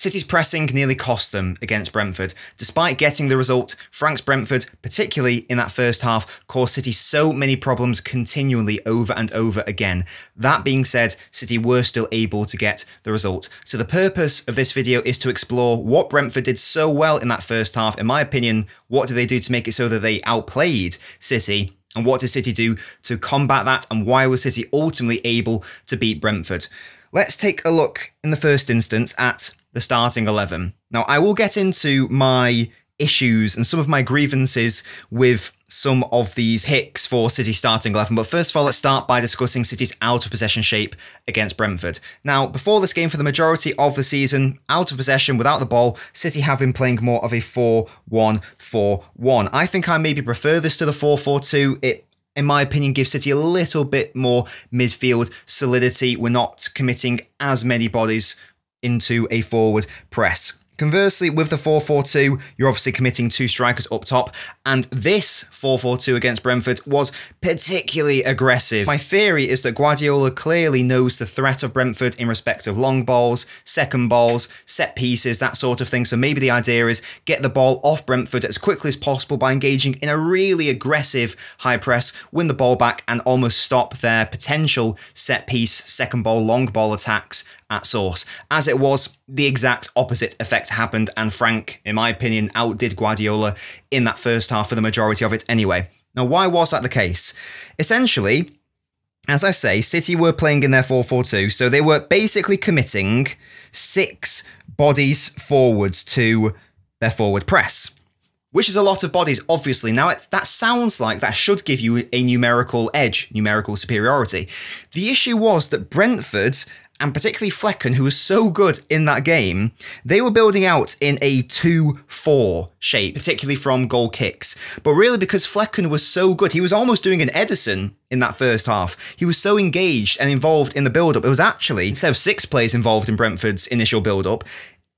City's pressing nearly cost them against Brentford. Despite getting the result, Frank's Brentford, particularly in that first half, caused City so many problems continually over and over again. That being said, City were still able to get the result. So the purpose of this video is to explore what Brentford did so well in that first half. In my opinion, what did they do to make it so that they outplayed City? And what did City do to combat that? And why was City ultimately able to beat Brentford? Let's take a look in the first instance at the starting 11. Now, I will get into my issues and some of my grievances with some of these picks for City's starting 11. But first of all, let's start by discussing City's out of possession shape against Brentford. Now, before this game, for the majority of the season, out of possession, without the ball, City have been playing more of a 4-1-4-1. I think I maybe prefer this to the 4-4-2. It, in my opinion, gives City a little bit more midfield solidity. We're not committing as many bodies into a forward press. Conversely, with the 4-4-2, you're obviously committing 2 strikers up top, and this 4-4-2 against Brentford was particularly aggressive. My theory is that Guardiola clearly knows the threat of Brentford in respect of long balls, second balls, set pieces, that sort of thing. So maybe the idea is get the ball off Brentford as quickly as possible by engaging in a really aggressive high press, win the ball back, and almost stop their potential set piece, second ball, long ball attacks at source. As it was, the exact opposite effect happened, and Frank, in my opinion, outdid Guardiola in that first half for the majority of it anyway. Now, why was that the case? Essentially, as I say, City were playing in their 4-4-2, so they were basically committing 6 bodies forwards to their forward press, which is a lot of bodies, obviously. Now, that sounds like that should give you a numerical edge, numerical superiority. The issue was that Brentford, and particularly Flecken, who was so good in that game, they were building out in a 2-4 shape, particularly from goal kicks. But really, because Flecken was so good, he was almost doing an Ederson in that first half. He was so engaged and involved in the build-up. It was actually, instead of 6 players involved in Brentford's initial build-up,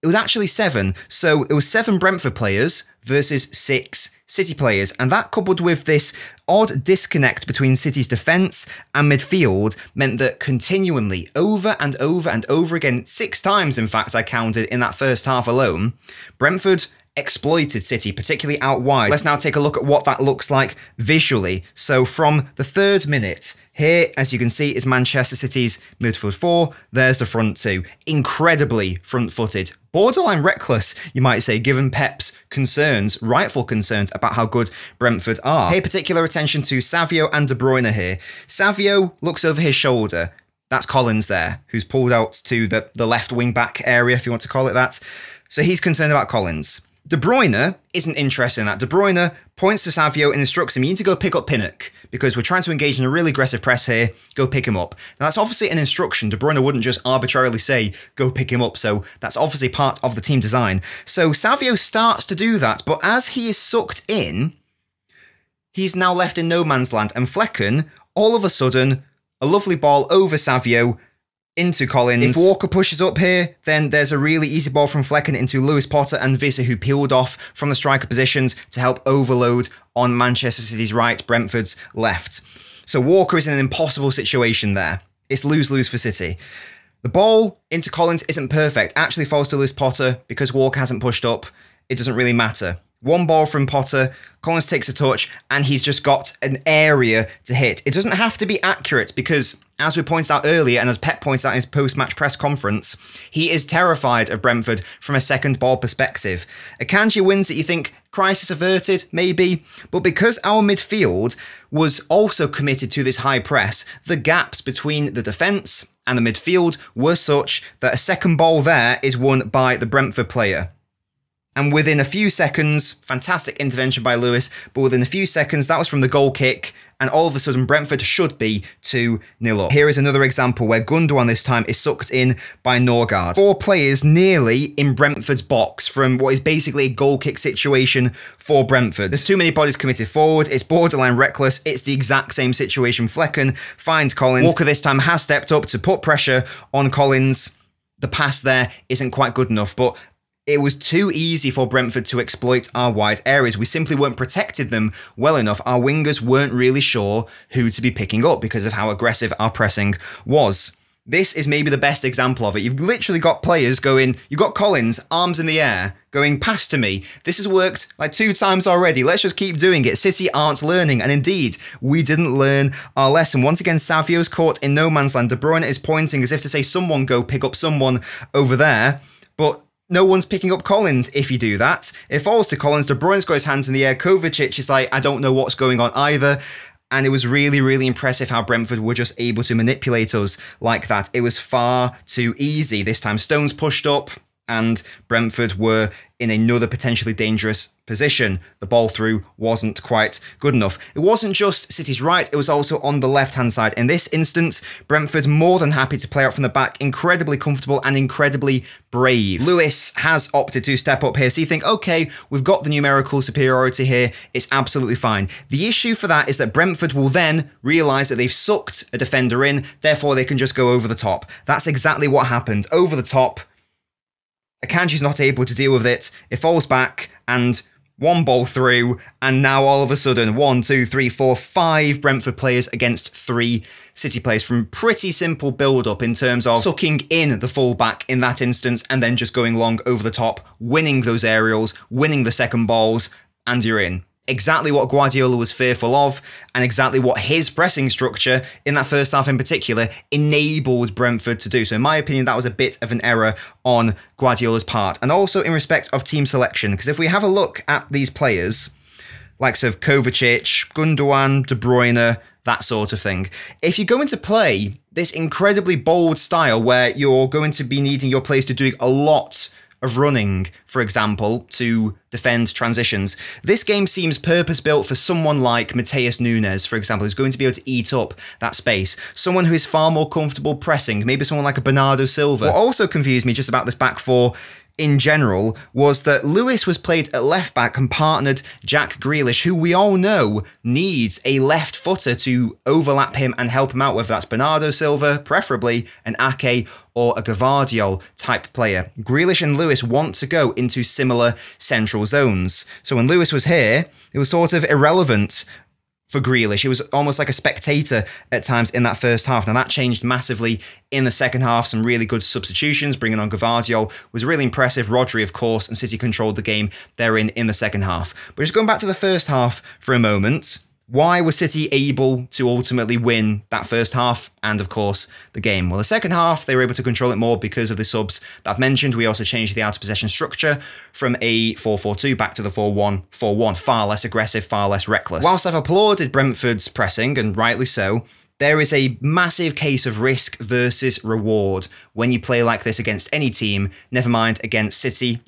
it was actually 7. So it was 7 Brentford players versus 6 City players. And that, coupled with this odd disconnect between City's defence and midfield, meant that continually, over and over and over again, 6 times, in fact, I counted in that first half alone, Brentford exploited City, particularly out wide. Let's now take a look at what that looks like visually. So from the 3rd minute, here, as you can see, is Manchester City's midfield 4. There's the front 2. Incredibly front-footed. Borderline reckless, you might say, given Pep's concerns, rightful concerns, about how good Brentford are. Pay particular attention to Savio and De Bruyne here. Savio looks over his shoulder. That's Collins there, who's pulled out to the left wing-back area, if you want to call it that. So he's concerned about Collins. De Bruyne isn't interested in that. De Bruyne points to Savio and instructs him, you need to go pick up Pinnock, because we're trying to engage in a really aggressive press here, go pick him up. Now that's obviously an instruction. De Bruyne wouldn't just arbitrarily say, go pick him up, so that's obviously part of the team design. So Savio starts to do that, but as he is sucked in, he's now left in no man's land, and Flecken, all of a sudden, a lovely ball over Savio, into Collins. If Walker pushes up here, then there's a really easy ball from Flecken into Lewis Potter and Vissa, who peeled off from the striker positions to help overload on Manchester City's right, Brentford's left. So Walker is in an impossible situation there. It's lose-lose for City. The ball into Collins isn't perfect. Actually falls to Lewis Potter because Walker hasn't pushed up. It doesn't really matter. One ball from Potter, Collins takes a touch, and he's just got an area to hit. It doesn't have to be accurate because, as we pointed out earlier, and as Pep points out in his post-match press conference, he is terrified of Brentford from a second ball perspective. Akanji wins it, you think, crisis averted, maybe, but because our midfield was also committed to this high press, the gaps between the defence and the midfield were such that a second ball there is won by the Brentford player. And within a few seconds, fantastic intervention by Lewis, but within a few seconds, that was from the goal kick, and all of a sudden Brentford should be 2-0 up. Here is another example where Gundogan this time is sucked in by Norgard. 4 players nearly in Brentford's box from what is basically a goal kick situation for Brentford. There's too many bodies committed forward, it's borderline reckless, it's the exact same situation. Flecken finds Collins. Walker this time has stepped up to put pressure on Collins. The pass there isn't quite good enough, but it was too easy for Brentford to exploit our wide areas. We simply weren't protecting them well enough. Our wingers weren't really sure who to be picking up because of how aggressive our pressing was. This is maybe the best example of it. You've literally got players going, you've got Collins, arms in the air, going, pass to me. This has worked like 2 times already. Let's just keep doing it. City aren't learning. And indeed, we didn't learn our lesson. Once again, Savio's caught in no man's land. De Bruyne is pointing as if to say, someone go pick up someone over there. But no one's picking up Collins if you do that. It falls to Collins. De Bruyne's got his hands in the air. Kovacic is like, I don't know what's going on either. And it was really, really impressive how Brentford were just able to manipulate us like that. It was far too easy. This time Stones pushed up and Brentford were in another potentially dangerous position. The ball through wasn't quite good enough. It wasn't just City's right, it was also on the left-hand side. In this instance, Brentford more than happy to play out from the back, incredibly comfortable and incredibly brave. Lewis has opted to step up here, so you think, okay, we've got the numerical superiority here, it's absolutely fine. The issue for that is that Brentford will then realise that they've sucked a defender in, therefore they can just go over the top. That's exactly what happened. Over the top. Akanji's not able to deal with it. It falls back and one ball through, and now all of a sudden 1, 2, 3, 4, 5 Brentford players against 3 City players from pretty simple build-up in terms of sucking in the fullback in that instance and then just going long over the top, winning those aerials, winning the second balls, and you're in. Exactly what Guardiola was fearful of, and exactly what his pressing structure in that first half in particular enabled Brentford to do. So in my opinion, that was a bit of an error on Guardiola's part. And also in respect of team selection, because if we have a look at these players, likes of Kovacic, Gundogan, De Bruyne, that sort of thing, if you're going to play this incredibly bold style where you're going to be needing your players to do a lot of running, for example, to defend transitions. This game seems purpose-built for someone like Mateus Nunes, for example, who's going to be able to eat up that space. Someone who is far more comfortable pressing, maybe someone like a Bernardo Silva. What also confused me just about this back four in general was that Lewis was played at left back and partnered Jack Grealish, who we all know needs a left footer to overlap him and help him out, whether that's Bernardo Silva, preferably an Ake or a Gvardiol type player. Grealish and Lewis want to go into similar central zones. So when Lewis was here, it was sort of irrelevant for Grealish. He was almost like a spectator at times in that first half. Now that changed massively in the second half. Some really good substitutions, bringing on Gvardiol was really impressive. Rodri, of course, and City controlled the game therein in the second half. But just going back to the first half for a moment, why was City able to ultimately win that first half and, of course, the game? Well, the second half, they were able to control it more because of the subs that I've mentioned. We also changed the out-of-possession structure from a 4-4-2 back to the 4-1-4-1. Far less aggressive, far less reckless. Whilst I've applauded Brentford's pressing, and rightly so, there is a massive case of risk versus reward when you play like this against any team, never mind against City,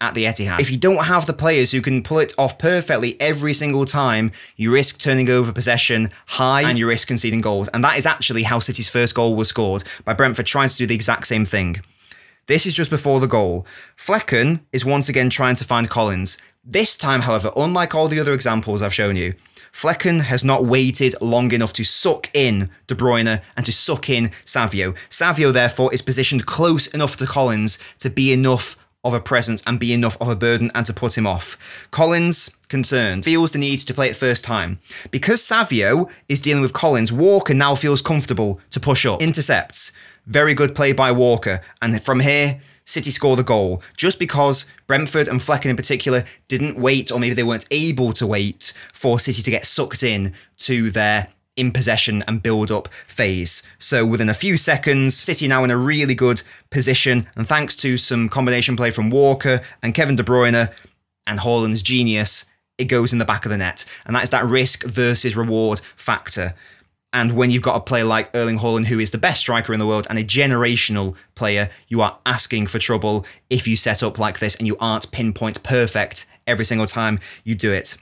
at the Etihad. If you don't have the players who can pull it off perfectly every single time, you risk turning over possession high and you risk conceding goals. And that is actually how City's first goal was scored, by Brentford trying to do the exact same thing. This is just before the goal. Flekken is once again trying to find Collins. This time, however, unlike all the other examples I've shown you, Flekken has not waited long enough to suck in De Bruyne and to suck in Savio. Savio, therefore, is positioned close enough to Collins to be enough of a presence and be enough of a burden and to put him off. Collins, concerned, feels the need to play it first time. Because Savio is dealing with Collins, Walker now feels comfortable to push up. Intercepts. Very good play by Walker. And from here, City score the goal. Just because Brentford and Flekken in particular didn't wait, or maybe they weren't able to wait for City to get sucked in to their in possession and build-up phase. So within a few seconds, City now in a really good position, and thanks to some combination play from Walker and Kevin De Bruyne and Haaland's genius, it goes in the back of the net. And that is that risk versus reward factor. And when you've got a player like Erling Haaland, who is the best striker in the world and a generational player, you are asking for trouble if you set up like this and you aren't pinpoint perfect every single time you do it.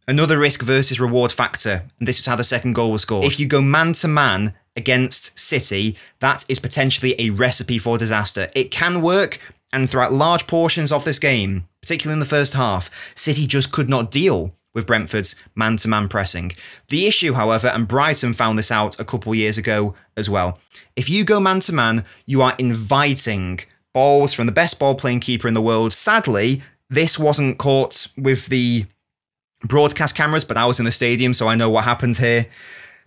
Another risk versus reward factor, and this is how the second goal was scored. If you go man-to-man against City, that is potentially a recipe for disaster. It can work, and throughout large portions of this game, particularly in the first half, City just could not deal with Brentford's man-to-man pressing. The issue, however, and Brighton found this out a couple years ago as well, if you go man-to-man, you are inviting balls from the best ball-playing keeper in the world. Sadly, this wasn't caught with the broadcast cameras, but I was in the stadium, so I know what happened here.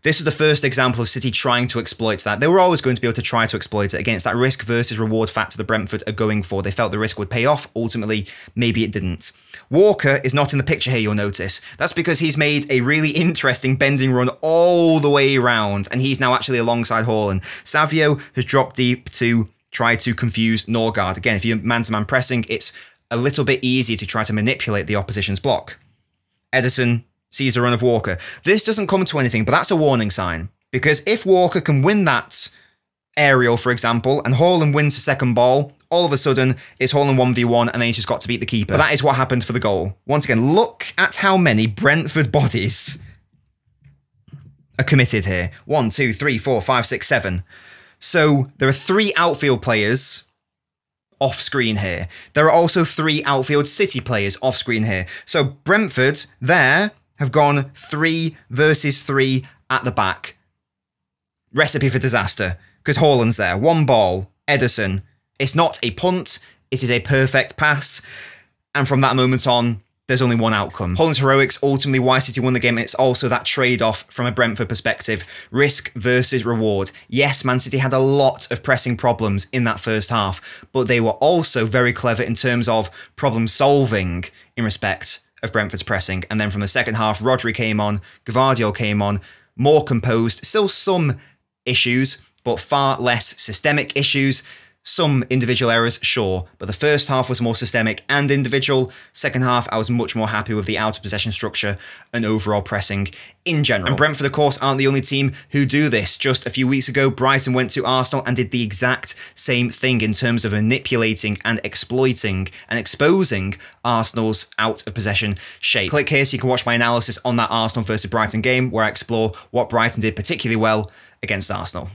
This is the first example of City trying to exploit that. They were always going to be able to try to exploit it against that risk versus reward factor that Brentford are going for. They felt the risk would pay off. Ultimately, maybe it didn't. Walker is not in the picture here, you'll notice. That's because he's made a really interesting bending run all the way around, and he's now actually alongside Haaland. Savio has dropped deep to try to confuse Norgard. Again, if you're man-to-man pressing, it's a little bit easier to try to manipulate the opposition's block. Ederson sees the run of Walker. This doesn't come to anything, but that's a warning sign. Because if Walker can win that aerial, for example, and Haaland wins the second ball, all of a sudden, it's Haaland 1v1, and then he's just got to beat the keeper. But that is what happened for the goal. Once again, look at how many Brentford bodies are committed here. 1, 2, 3, 4, 5, 6, 7. So there are 3 outfield players off screen here. There are also 3 outfield City players off screen here. So Brentford there have gone 3 versus 3 at the back. Recipe for disaster, because Haaland's there. 1 ball, Ederson. It's not a punt, it is a perfect pass. And from that moment on, there's only one outcome. Haaland's heroics, ultimately why City won the game. It's also that trade-off from a Brentford perspective. Risk versus reward. Yes, Man City had a lot of pressing problems in that first half, but they were also very clever in terms of problem solving in respect of Brentford's pressing. And then from the second half, Rodri came on, Guardiola came on, more composed, still some issues, but far less systemic issues. Some individual errors, sure, but the first half was more systemic and individual. Second half, I was much more happy with the out-of-possession structure and overall pressing in general. And Brentford, of course, aren't the only team who do this. Just a few weeks ago, Brighton went to Arsenal and did the exact same thing in terms of manipulating and exploiting and exposing Arsenal's out-of-possession shape. Click here so you can watch my analysis on that Arsenal versus Brighton game, where I explore what Brighton did particularly well against Arsenal.